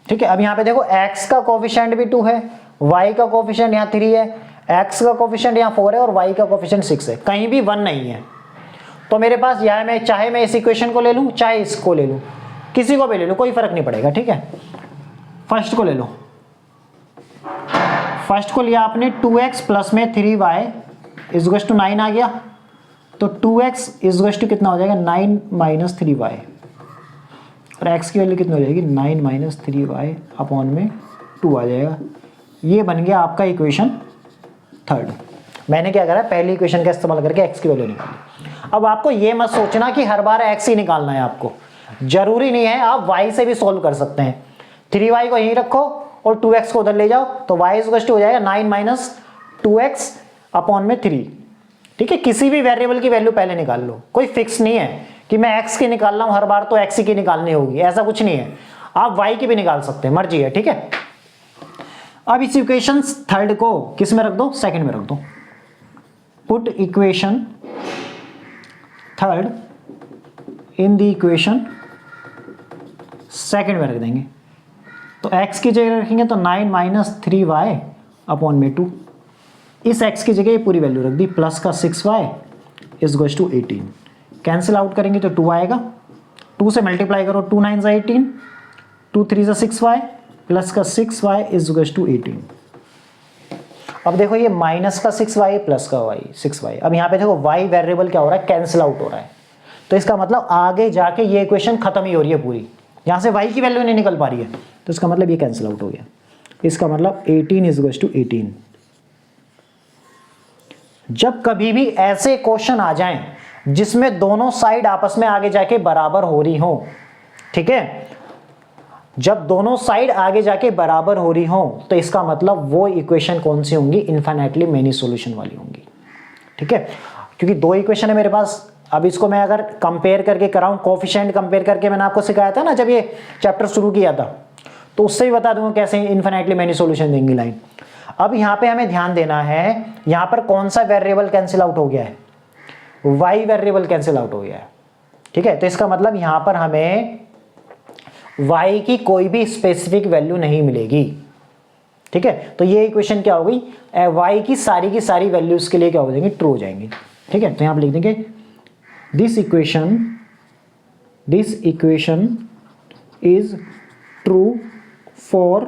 ठीक है। अब यहां पे देखो x का कोफिशिएंट भी 2 है, y का कोफिशिएंट यहां 3 है, x का कोफिशिएंट यहां 4 है और y का कोफिशिएंट 6 है, कहीं भी 1 नहीं है। तो मेरे पास यह मैं चाहे मैं इस इक्वेशन को ले लूं, चाहे इसको ले लूं, किसी को भी ले लूं, कोई फर्क नहीं पड़ेगा, ठीक है। फर्स्ट को ले लो, फर्स्ट को लिया आपने 2x प्लस में 3y इज टू 9 आ गया, तो 2x इज टू कितना हो जाएगा 9 माइनस 3y, और x की वैल्यू कितनी हो जाएगी 9 माइनस 3y अपॉन में 2 आ जाएगा। ये बन गया आपका इक्वेशन थर्ड। मैंने क्या करा, पहली इक्वेशन का इस्तेमाल करके x की वैल्यू निकाली। अब आपको ये मत सोचना कि हर बार x ही निकालना है, आपको जरूरी नहीं है, आप y से भी सोल्व कर सकते हैं। 3y को यहीं रखो और 2x को उधर ले जाओ, तो y इज हो जाएगा 9 माइनस 2x अपॉन में 3। ठीक है, किसी भी वेरिएबल की वैल्यू पहले निकाल लो, कोई फिक्स नहीं है कि मैं x की निकाल रहा हूं हर बार तो x की निकालनी होगी, ऐसा कुछ नहीं है, आप y की भी निकाल सकते हैं, मर्जी है। ठीक है, अब इस इक्वेशन थर्ड को किस में रख दो, सेकंड में रख दो। Put equation third in the equation second में रख देंगे, तो x की जगह रखेंगे तो 9 माइनस 3y अपॉन में 2, इस x की जगह ये पूरी वैल्यू रख दी, प्लस का 6y is goes to 18, cancel out करेंगे तो 2 आएगा, 2 से मल्टीप्लाई करो, 2 9 18, 2 3 6y प्लस का 6y इज गोज टू 18। अब देखो ये माइनस का 6y प्लस का y 6y, अब यहाँ पे देखो y वेरिएबल क्या हो रहा है, कैंसिल आउट हो रहा है, तो इसका मतलब आगे जाके ये इक्वेशन खत्म ही हो रही है पूरी, यहाँ से y की वैल्यू नहीं निकल पा रही है, तो इसका मतलब ये कैंसिल आउट हो गया। इसका मतलब 18 इज गोज टू 18। जब कभी भी ऐसे क्वेश्चन आ जाएं जिसमें दोनों साइड आपस में आगे जाके बराबर हो रही हो, ठीक है, जब दोनों साइड आगे जाके बराबर हो रही हो तो इसका मतलब वो इक्वेशन कौन सी होंगी, इनफाइनाइटली मेनी सॉल्यूशन वाली होंगी। ठीक है, क्योंकि दो इक्वेशन है मेरे पास, अब इसको मैं अगर कंपेयर करके कराऊं, कोफिशिएंट कंपेयर करके मैंने आपको सिखाया था ना जब ये चैप्टर शुरू किया था, तो उससे भी बता दूंगा कैसे इनफाइनाइटली मेनी सॉल्यूशन देंगी लाइन। अब यहाँ पे हमें ध्यान देना है, यहाँ पर कौन सा वेरिएबल कैंसिल आउट हो गया है, y वेरिएबल कैंसिल आउट हो गया है। ठीक है, तो इसका मतलब यहाँ पर हमें y की कोई भी स्पेसिफिक वैल्यू नहीं मिलेगी। ठीक है, तो ये इक्वेशन क्या हो गई, y की सारी वैल्यूज के लिए क्या हो जाएंगे, ट्रू हो जाएंगी। ठीक है, तो यहाँ पर लिख देंगे this equation is true for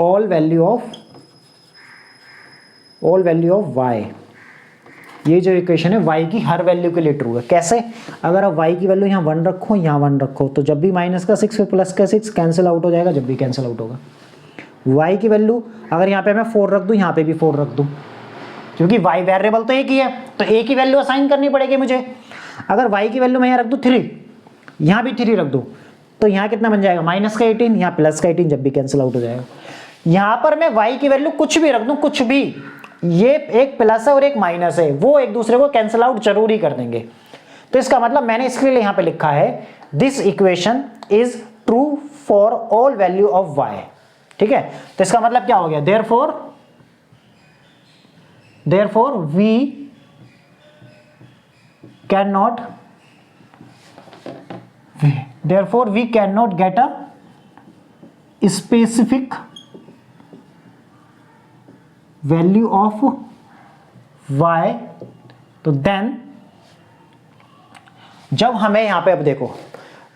all value of y। ये जो इक्वेशन है y की हर वैल्यू के लिए ट्रू है। कैसे, अगर आप y की वैल्यू यहाँ 1 रखो, यहाँ 1 रखो, तो जब भी माइनस का 6 फिर प्लस का 6 कैंसिल आउट हो जाएगा, जब भी कैंसिल आउट होगा। y की वैल्यू अगर यहाँ पे मैं 4 रख दूँ, यहाँ पे भी 4 रख दूँ, क्योंकि y वेरिएबल तो एक ही है, तो एक ही वैल्यू असाइन करनी पड़ेगी मुझे। अगर y की वैल्यू मैं यहाँ रख दूँ 3, यहाँ भी 3 रख दूँ, तो यहाँ कितना बन जाएगा, माइनस का 18, यहाँ प्लस का 18, जब भी कैंसिल आउट हो जाएगा। यहाँ पर मैं y की वैल्यू कुछ भी रख दूँ, कुछ भी, ये एक प्लस है और एक माइनस है, वो एक दूसरे को कैंसिल आउट जरूर ही कर देंगे। तो इसका मतलब मैंने इसके लिए यहाँ पे लिखा है this equation is true for all value of y। ठीक है, तो इसका मतलब क्या हो गया, therefore we cannot get a specific value of y। तो देन जब हमें यहां पे, अब देखो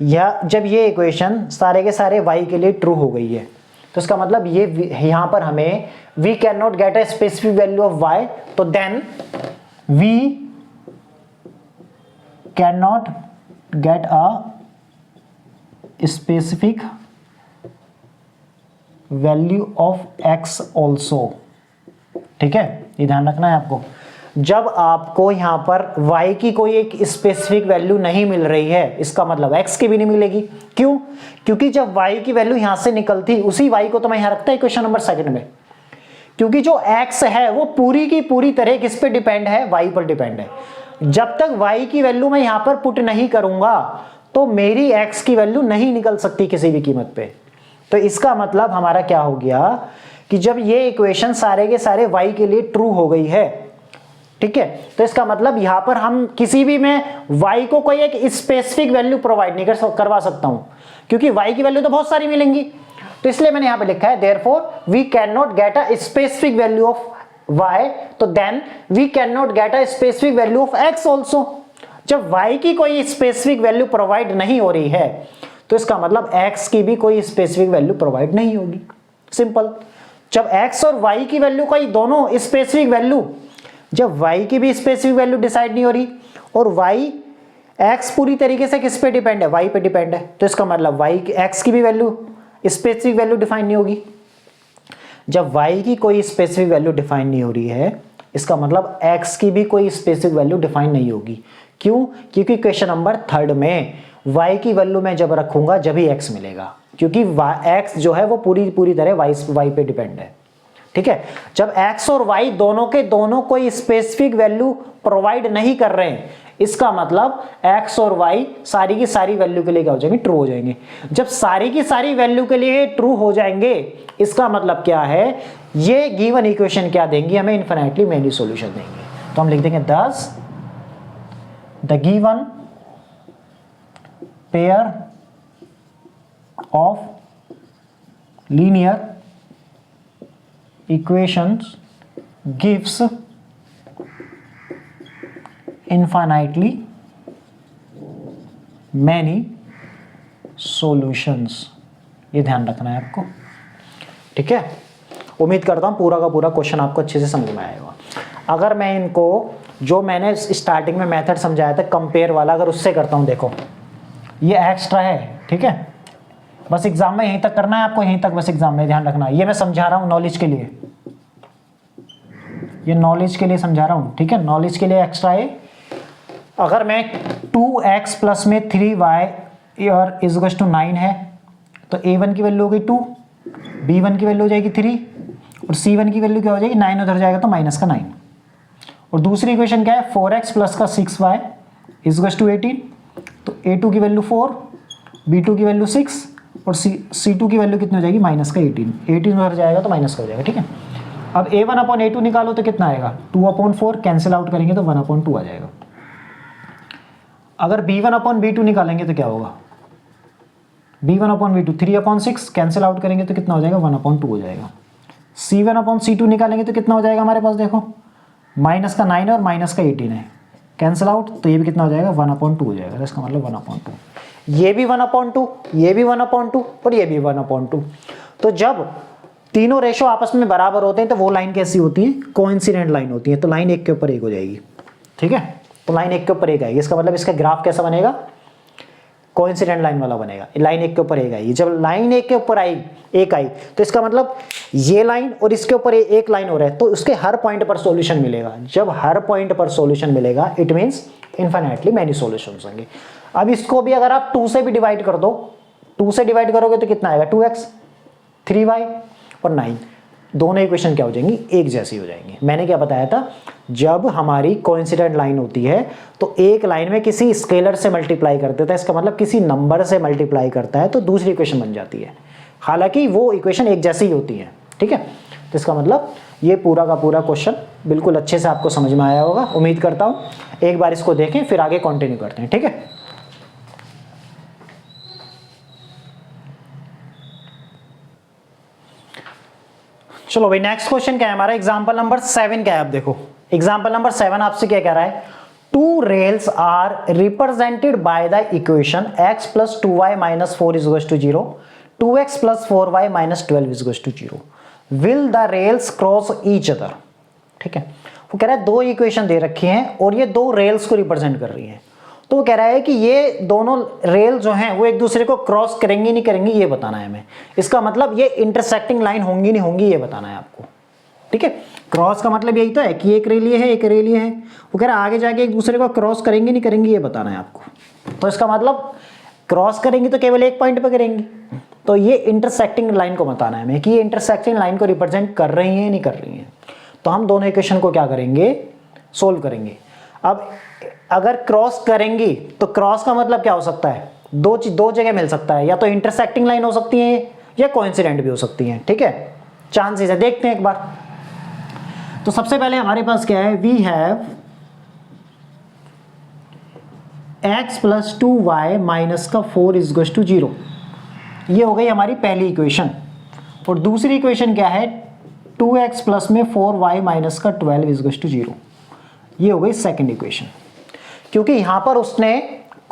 जब ये इक्वेशन सारे के सारे y के लिए ट्रू हो गई है, तो इसका मतलब ये यहां पर हमें we can not get a specific value of y, तो then we can not get a specific value of x also. ठीक है, ये ध्यान रखना है आपको, जब आपको यहां पर y की कोई एक स्पेसिफिक वैल्यू नहीं मिल रही है, इसका मतलब x की भी नहीं मिलेगी। क्यों, क्योंकि जब y की वैल्यू यहां से निकलती, उसी y को तो मैं यहां रखता है इक्वेशन नंबर सेकंड में, क्योंकि जो x है वो पूरी की पूरी तरह किस पे डिपेंड है, y पर डिपेंड है। जब तक y की वैल्यू मैं यहां पर पुट नहीं करूंगा तो मेरी x की वैल्यू नहीं निकल सकती किसी भी कीमत पे। तो इसका मतलब हमारा क्या हो गया कि जब ये इक्वेशन सारे के सारे y के लिए ट्रू हो गई है, ठीक है, तो इसका मतलब यहां पर हम किसी भी में y को कोई एक स्पेसिफिक वैल्यू प्रोवाइड नहीं करवा सकता हूं, क्योंकि y की वैल्यू तो बहुत सारी मिलेंगी। तो इसलिए मैंने यहां पे लिखा है therefore we can not get a specific value of y, तो then we can not get a specific value of x also. जब y की कोई स्पेसिफिक वैल्यू प्रोवाइड नहीं हो रही है, तो इसका मतलब x की भी कोई स्पेसिफिक वैल्यू प्रोवाइड नहीं होगी। सिंपल। जब x और y की वैल्यू का ही दोनों स्पेसिफिक वैल्यू, जब y की भी स्पेसिफिक वैल्यू डिसाइड नहीं हो रही और y x पूरी तरीके से किस पे डिपेंड है, y पे डिपेंड है, तो इसका मतलब y x की भी वैल्यू स्पेसिफिक वैल्यू डिफाइन नहीं होगी। जब y की कोई स्पेसिफिक वैल्यू डिफाइन नहीं हो रही है, इसका मतलब x की भी कोई स्पेसिफिक वैल्यू डिफाइन नहीं होगी। क्यों? क्योंकि क्वेश्चन नंबर 3 में y की वैल्यू मैं जब रखूंगा जब ही x मिलेगा, क्योंकि x जो है वो पूरी तरह y पे डिपेंड है। ठीक है, जब x और y दोनों के दोनों कोई स्पेसिफिक वैल्यू प्रोवाइड नहीं कर रहे हैं, इसका मतलब x और y सारी की सारी वैल्यू के लिए क्या हो जाएंगे, ट्रू हो जाएंगे। जब सारी की सारी वैल्यू के लिए ट्रू हो जाएंगे, इसका मतलब क्या है, ये गिवन इक्वेशन क्या देंगी हमें, इनफिनिटली मैनी सॉल्यूशन देंगे। तो हम लिख देंगे thus the given pair of linear equations gives infinitely many solutions। ये ध्यान रखना है आपको, ठीक है। उम्मीद करता हूं पूरा का पूरा क्वेश्चन आपको अच्छे से समझ में आएगा। अगर मैं इनको जो मैंने स्टार्टिंग में मेथड समझाया था कंपेयर वाला, अगर उससे करता हूं, देखो ये एक्स्ट्रा है, ठीक है, बस एग्जाम में यहीं तक करना है आपको, यहीं तक बस एग्जाम में ध्यान रखना है। ये मैं समझा रहा हूं नॉलेज के लिए, ये नॉलेज के लिए समझा रहा हूं, ठीक है, नॉलेज के लिए एक्स्ट्रा है। अगर मैं 2x प्लस में 3y और इज टू 9 है, तो a1 की वैल्यू हो गई 2, b1 की वैल्यू हो जाएगी 3 और c1 की वैल्यू क्या हो जाएगी, 9 उधर जाएगा तो माइनस का 9। और दूसरी इक्वेशन क्या है, 4x प्लस का 6y इज टू 18, तो a2 की वैल्यू 4, b2 की वैल्यू 6 और c2 की वैल्यू कितनी हो जाएगी, माइनस का 18 उधर जाएगा तो माइनस का हो जाएगा, ठीक है। अब a1 अपॉन a2 निकालो तो कितना आएगा, 2/4, कैंसिल आउट करेंगे तो 1/2 आ जाएगा। अगर b1 अपॉन b2 निकालेंगे तो क्या होगा, b1 upon b2 3/6, cancel out करेंगे तो कितना हो जाएगा, 1/2 हो जाएगा। c1 अपॉन c2 निकालेंगे तो कितना हो जाएगा हमारे पास, देखो माइनस का 9 और माइनस का 18 है, कैंसिल आउट, तो ये भी कितना हो जाएगा, 1/2 हो जाएगा। इसका मतलब 1/2, ये भी 1/2, ये भी 1/2 और ये भी 1/2। तो जब तीनों रेशो आपस में बराबर होते हैं तो वो लाइन कैसी होती है, कोइंसिडेंट लाइन होती है, तो लाइन एक के ऊपर एक हो जाएगी, ठीक है, तो लाइन एक के ऊपर एक आएगी। इसका मतलब इसका ग्राफ कैसा बनेगा, कोइंसिडेंट लाइन वाला बनेगा, लाइन एक के ऊपर एक आएगी। जब लाइन एक के ऊपर एक आई तो इसका मतलब ये लाइन और इसके ऊपर एक लाइन हो रहा है, तो उसके हर पॉइंट पर सॉल्यूशन मिलेगा। जब हर पॉइंट पर सॉल्यूशन मिलेगा, it means infinitely many solutions होंगे। अब इसको भी अगर आप 2 से भी डिवाइड कर दो, 2 से डिवाइड करोगे तो कितना आएगा, 2x 3y और 9, दोनों इक्वेशन क्या हो जाएंगी, एक जैसी हो जाएंगी। मैंने क्या बताया था, जब हमारी कोइंसिडेंट लाइन होती है तो एक लाइन में किसी स्केलर से मल्टीप्लाई कर देता है, इसका मतलब किसी नंबर से मल्टीप्लाई करता है तो दूसरी इक्वेशन बन जाती है, हालांकि वो इक्वेशन एक जैसी ही होती है, ठीक है। तो इसका मतलब ये पूरा का पूरा क्वेश्चन बिल्कुल अच्छे से आपको समझ में आया होगा, उम्मीद करता हूं। एक बार इसको देखें फिर आगे कंटिन्यू करते हैं, ठीक है। चलो भाई नेक्स्ट क्वेश्चन क्या है हमारा, एग्जांपल नंबर 7 क्या है। अब देखो एग्जांपल नंबर 7 आपसे क्या कह रहा है, 2 rails are represented by the equation x plus 2y minus 4 is to 0, 2x plus 4y minus 12 is to 0, will the rails cross each other. ठीक है, वो कह रहा है 2 इक्वेशन दे रखी हैं और ये 2 रेल्स को रिप्रेजेंट कर रही हैं, तो वो कह रहा है कि ये दोनों रेल जो हैं वो एक दूसरे को क्रॉस करेंगी नहीं करेंगी, ये बताना है हमें। इसका मतलब ये इंटरसेक्टिंग लाइन होंगी नहीं होंगी, ये बताना है आपको, ठीक है। क्रॉस का मतलब यही तो है कि एक रेल ये है एक रेल ये है, वो कह रहा है आगे जाके एक दूसरे को क्रॉस करेंगे नहीं करेंगी, ये बताना है आपको। तो इसका मतलब क्रॉस करेंगी तो केवल एक पॉइंट पर करेंगी, तो ये इंटरसेक्टिंग लाइन को बताना है हमें कि ये इंटरसेक्टिंग लाइन को रिप्रेजेंट कर रही है नहीं कर रही है। तो हम दोनों इक्वेशन को क्या करेंगे, सोल्व करेंगे। अब अगर क्रॉस करेंगी तो क्रॉस का मतलब क्या हो सकता है, दो जगह मिल सकता है, या तो इंटरसेक्टिंग लाइन हो सकती है या कोइंसिडेंट भी हो सकती है, ठीक है। चांसेस है, देखते हैं एक बार। तो सबसे पहले हमारे पास क्या है, we have x plus 2y minus का 4 इज टू 0, ये हो गई हमारी पहली इक्वेशन। और दूसरी इक्वेशन क्या है, 2x प्लस में 4y माइनस का 12 इज टू 0, ये हो गई सेकंड इक्वेशन। क्योंकि यहां पर उसने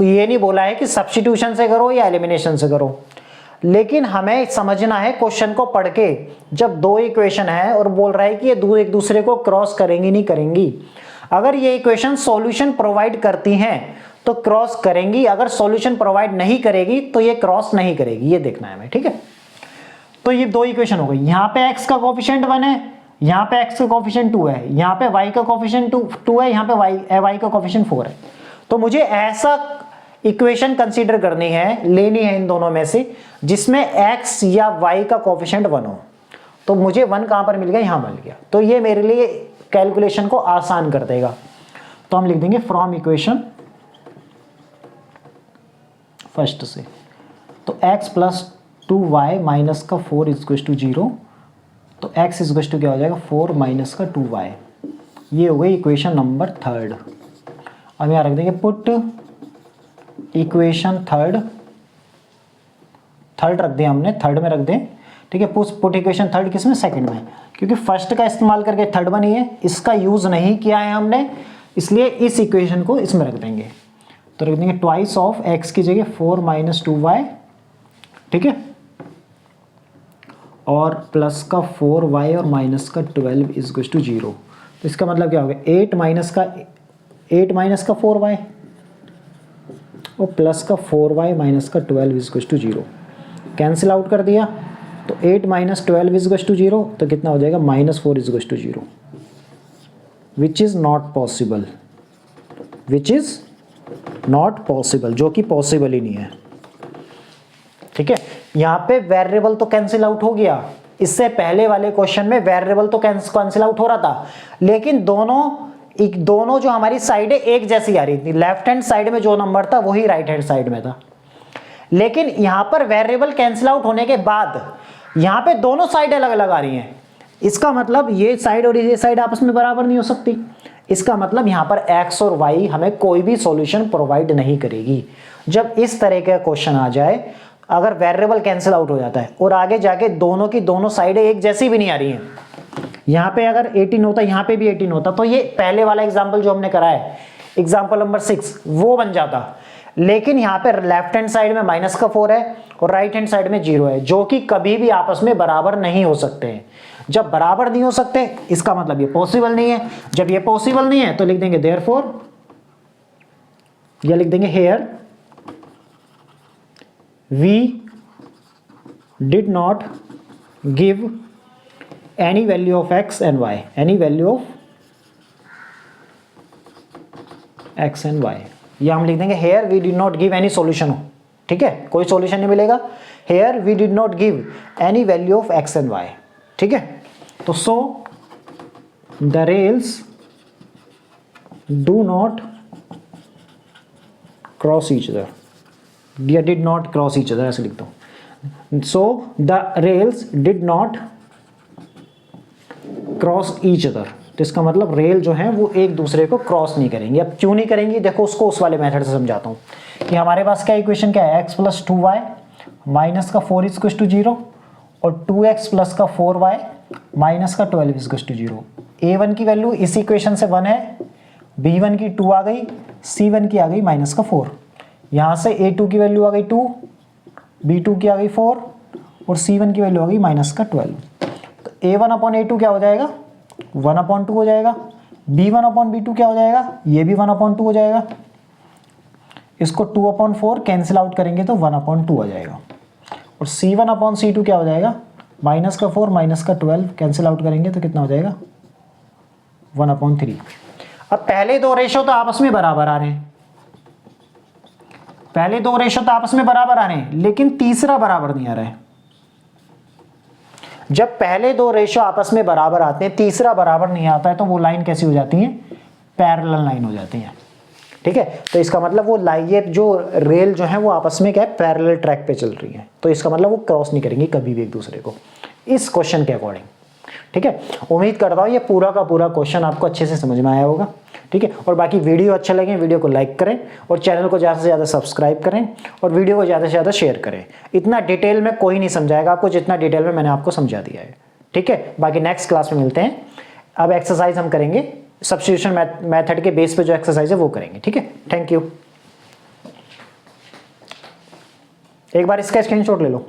ये नहीं बोला है कि सब्स्टिट्यूशन से करो या एलिमिनेशन से करो, लेकिन हमें समझना है क्वेश्चन को पढ़ के, जब दो इक्वेशन है और बोल रहा है कि ये दो एक दूसरे को क्रॉस करेंगी नहीं करेंगी। अगर ये इक्वेशन सॉल्यूशन प्रोवाइड करती हैं तो क्रॉस करेंगी, अगर सॉल्यूशन प्रोवाइड नहीं करेगी तो ये क्रॉस नहीं करेगी, ये देखना है हमें, ठीक है। तो ये दो इक्वेशन हो गई, यहाँ पे x का कोफिशिएंट 1 है, यहाँ पे x का कोफिशिएंट 2 है, यहाँ पे y का कोफिशिएंट 2 है, यहाँ पे y का कोफिशिएंट 4 है। तो मुझे ऐसा इक्वेशन कंसीडर करनी है, लेनी है इन दोनों में से जिसमें x या y का कोफिशिएंट 1 हो। तो मुझे 1 कहां पर मिल गया, यहां मिल गया, तो ये मेरे लिए कैलकुलेशन को आसान कर देगा। तो हम लिख देंगे फ्रॉम इक्वेशन फर्स्ट से, तो x प्लस 2y माइनस का 4 इज टू 0, तो x इज टू क्या हो जाएगा 4 माइनस का 2y। ये हो गई इक्वेशन नंबर 3। अब यहाँ रख देंगे पुट इक्वेशन थर्ड रख दिया हमने, थर्ड में रख दें, ठीक है। पुट इक्वेशन थर्ड किसमें, सेकंड में, क्योंकि फर्स्ट का इस्तेमाल करके थर्ड बनी है, इसका यूज नहीं किया है हमने, इसलिए इस इक्वेशन को इसमें रख देंगे। तो रख देंगे ट्वाइस ऑफ x की जगह 4 माइनस 2y, ठीक है, और प्लस का 4y और माइनस का 12 इज टू 0। तो इसका मतलब क्या हो गया 8 माइनस का 4y और प्लस का 4y माइनस का 12 इज टू 0, कैंसिल आउट कर दिया। तो 8 माइनस 12 इज टू 0, तो कितना हो जाएगा -4 is to 0, which is not possible, जो कि पॉसिबल ही नहीं है, ठीक है। यहाँ पे वेरिएबल तो कैंसिल आउट हो गया, इससे पहले वाले क्वेश्चन में वेरिएबल तो कैंसिल आउट हो रहा था, लेकिन दोनों जो हमारी साइड है एक जैसी आ रही थी, लेफ्ट हैंड साइड में जो नंबर था वही राइट हैंड साइड में था। लेकिन यहां पर वेरिएबल कैंसिल आउट होने के बाद यहां पे दोनों साइड अलग अलग आ रही हैं, इसका मतलब ये साइड और ये साइड आपस में बराबर नहीं हो सकती। इसका मतलब यहां पर x और y हमें कोई भी सॉल्यूशन प्रोवाइड नहीं करेगी। जब इस तरह का क्वेश्चन आ जाए, अगर वेरिएबल कैंसिल आउट हो जाता है और आगे जाके दोनों की दोनों साइडें एक जैसी भी नहीं आ रही हैं, यहाँ पे अगर 18 होता, यहाँ पे भी 18 होता, तो ये पहले वाला एग्जाम्पल जो हमने करा है, एग्जाम्पल नंबर 6, वो बन जाता। लेकिन यहाँ पे लेफ्ट हैंड साइड में -4 है और राइट हैंड साइड में 0 है, जो कि कभी भी आपस में बराबर नहीं हो सकते हैं। जब बराबर नहीं हो सकते, इसका मतलब ये पॉसिबल नहीं है। जब ये पॉसिबल नहीं है तो लिख देंगे देयरफॉर, या लिख देंगे here we did not give any value of x and y, any value of x and y, ये हम लिख देंगे here we did not give any solution, ठीक है, कोई सॉल्यूशन नहीं मिलेगा। here we did not give any value of x and y, ठीक है। तो so the rails do not cross each other, या did not cross each other ऐसे लिखता हूँ। so the rails did not cross each other, तो इसका मतलब रेल जो है वो एक दूसरे को क्रॉस नहीं करेंगे। अब क्यों नहीं करेंगी, देखो उसको उस वाले मेथड से समझाता हूँ कि हमारे पास क्या इक्वेशन क्या है, x प्लस 2y माइनस का 4 इज टू 0 और 2x प्लस का 4y माइनस का 12 इज टू 0। a1 की वैल्यू इस इक्वेशन से 1 है, b1 की 2 आ गई, c1 की आ गई माइनस का 4, यहाँ से a2 की वैल्यू आ गई 2, b2 की आ गई 4 और c1 की वैल्यू आ गई माइनस का 12। a1 अपॉन a2 क्या हो जाएगा 1/2 हो जाएगा, b1 अपॉन b2 क्या हो जाएगा, ये भी 1/2 हो जाएगा। इसको 2/4 कैंसिल आउट करेंगे तो 1/2 आ जाएगा, और c1 अपॉन c2 क्या हो जाएगा -4 माइनस का 12 कैंसिल आउट करेंगे तो कितना हो जाएगा 1/3। अब पहले दो रेशो तो आपस में बराबर आ रहे हैं, लेकिन तीसरा बराबर नहीं आ रहा है। जब पहले दो रेशो आपस में बराबर आते हैं, तीसरा बराबर नहीं आता है, तो वो लाइन कैसी हो जाती है, पैरेलल लाइन हो जाती है, ठीक है। तो इसका मतलब वो लाइन जो रेल जो है वो आपस में क्या है, पैरेलल ट्रैक पे चल रही है, तो इसका मतलब वो क्रॉस नहीं करेंगी कभी भी एक दूसरे को, इस क्वेश्चन के अकॉर्डिंग, ठीक है। उम्मीद करता हूँ ये पूरा का पूरा क्वेश्चन आपको अच्छे से समझ में आया होगा, ठीक है। और बाकी वीडियो अच्छा लगे वीडियो को लाइक करें और चैनल को ज़्यादा से ज़्यादा सब्सक्राइब करें और वीडियो को ज़्यादा से ज़्यादा शेयर करें। इतना डिटेल में कोई नहीं समझाएगा आपको जितना डिटेल में मैंने आपको समझा दिया है, ठीक है। बाकी नेक्स्ट क्लास में मिलते हैं। अब एक्सरसाइज हम करेंगे, सब्स्टिट्यूशन मेथड के बेस पे जो एक्सरसाइज है वो करेंगे, ठीक है। Thank you. एक बार इसका स्क्रीनशॉट ले लो।